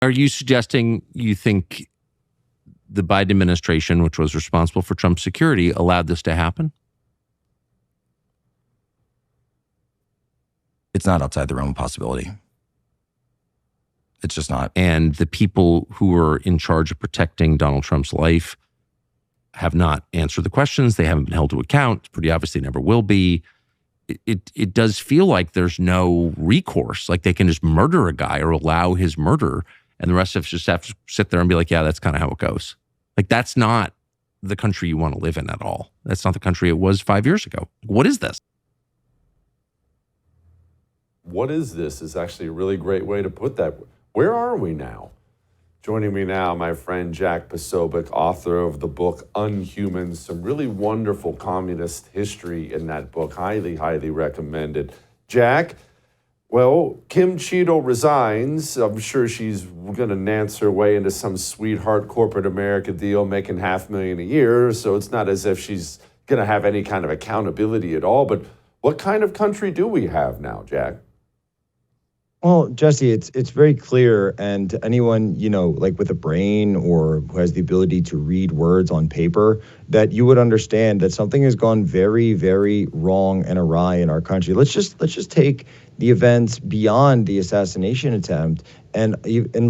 Are you suggesting you think the Biden administration, which was responsible for Trump's security, allowed this to happen? It's not outside the realm of possibility. It's just not. And the people who were in charge of protecting Donald Trump's life have not answered the questions. They haven't been held to account. It's pretty obvious they never will be. It does feel like there's no recourse. Like they can just murder a guy or allow his murder, and the rest of us just have to sit there and be like, yeah, that's kind of how it goes. Like that's not the country you want to live in at all. That's not the country it was 5 years ago. What is this? What is this is actually a really great way to put that. Where are we now? Joining me now, my friend Jack Posobiec, author of the book Unhuman, some really wonderful communist history in that book. Highly, highly recommended. Jack, well, Kim Cheadle resigns. I'm sure she's going to nance her way into some sweetheart corporate America deal, making $500,000 a year. So it's not as if she's going to have any kind of accountability at all. But what kind of country do we have now, Jack? Well, Jesse, it's very clear, and anyone, like with a brain or who has the ability to read words on paper, that you would understand that something has gone very, very wrong and awry in our country. Let's just take the events beyond the assassination attempt and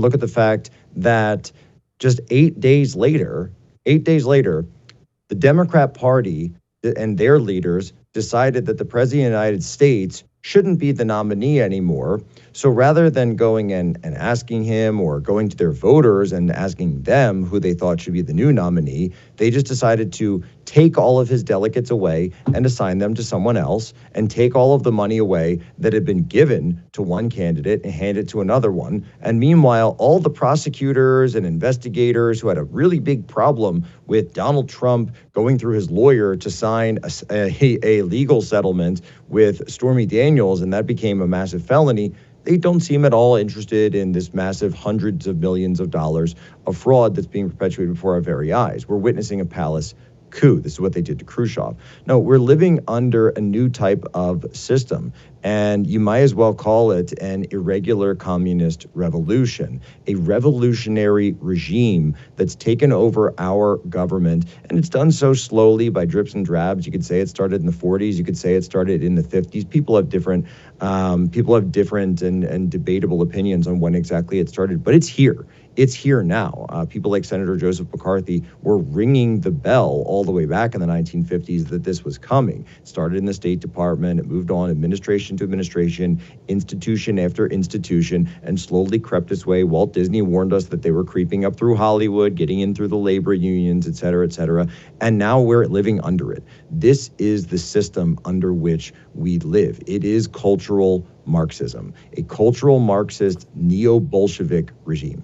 look at the fact that just 8 days later, the Democrat Party and their leaders decided that the President of the United States shouldn't be the nominee anymore. So rather than going and asking him or going to their voters and asking them who they thought should be the new nominee, they just decided to take all of his delegates away and assign them to someone else and take all of the money away that had been given to one candidate and hand it to another one. And meanwhile, all the prosecutors and investigators who had a really big problem with Donald Trump going through his lawyer to sign a legal settlement with Stormy Daniels, and that became a massive felony, they don't seem at all interested in this massive hundreds of millions of dollars of fraud that's being perpetuated before our very eyes. We're witnessing a palace coup. This is what they did to Khrushchev. No, we're living under a new type of system, and you might as well call it an irregular communist revolution, a revolutionary regime that's taken over our government, and it's done so slowly by drips and drabs. You could say it started in the 40s. You could say it started in the 50s. People have different and debatable opinions on when exactly it started, but it's here. It's here now. People like Senator Joseph McCarthy were ringing the bell all the way back in the 1950s that this was coming. It started in the State Department. It moved on administration to administration, institution after institution, and slowly crept its way. Walt Disney warned us that they were creeping up through Hollywood, getting in through the labor unions, et cetera, et cetera. And now we're living under it. This is the system under which we live. It is cultural Marxism, a cultural Marxist neo-Bolshevik regime.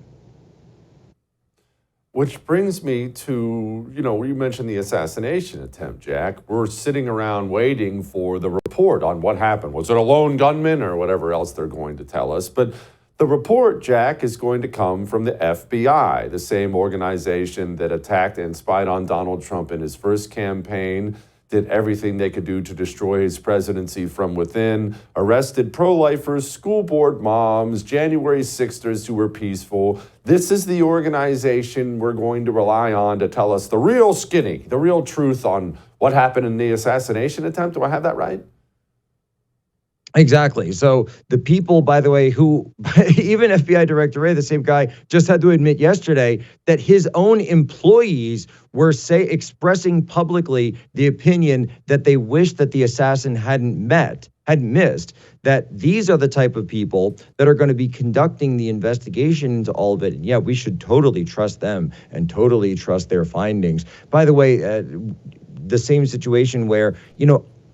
Which brings me to, you mentioned the assassination attempt, Jack. We're sitting around waiting for the report on what happened. Was it a lone gunman or whatever else they're going to tell us? But the report, Jack, is going to come from the FBI, the same organization that attacked and spied on Donald Trump in his first campaign, did everything they could do to destroy his presidency from within, arrested pro-lifers, school board moms, January 6ers who were peaceful. This is the organization we're going to rely on to tell us the real skinny, the real truth on what happened in the assassination attempt. Do I have that right? Exactly. So the people, by the way, who even FBI Director Wray, the same guy, just had to admit yesterday that his own employees were expressing publicly the opinion that they wish that the assassin hadn't missed, that these are the type of people that are going to be conducting the investigation into all of it. And yeah, we should totally trust them and totally trust their findings. By the way, the same situation where,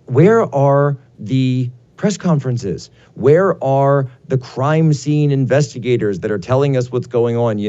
where are the press conferences? Where are the crime scene investigators that are telling us what's going on?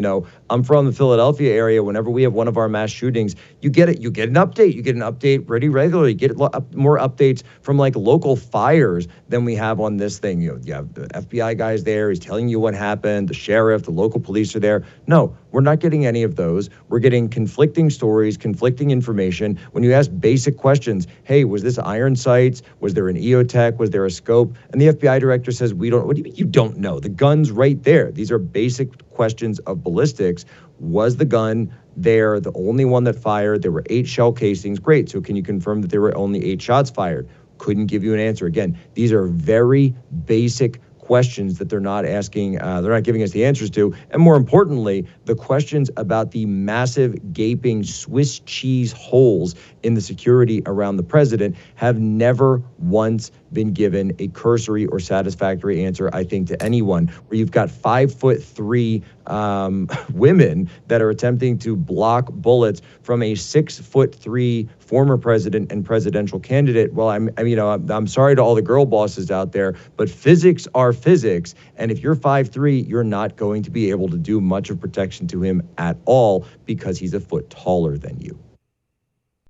I'm from the Philadelphia area. Whenever we have one of our mass shootings, you get an update. You get an update pretty regularly. You get more updates from like local fires than we have on this thing. You have the FBI guys there. He's telling you what happened. The sheriff, the local police are there. No, we're not getting any of those. We're getting conflicting stories, conflicting information. When you ask basic questions, hey, was this iron sights? Was there an EOTech? Was there a scope? And the FBI director says, we don't. What do you mean you you don't know? The gun's right there. These are basic questions of ballistics. Was the gun there, the only one that fired? There were 8 shell casings. Great. So can you confirm that there were only 8 shots fired? Couldn't give you an answer. Again, these are very basic questions that they're not asking, they're not giving us the answers to. And more importantly, the questions about the massive gaping Swiss cheese holes in the security around the president have never once been given a cursory or satisfactory answer, I think, to anyone. Where you've got 5'3" women that are attempting to block bullets from a 6'3" former president and presidential candidate. Well, I'm sorry to all the girl bosses out there, but physics are physics. And if you're 5'3", you're not going to be able to do much of protection to him at all because he's a foot taller than you.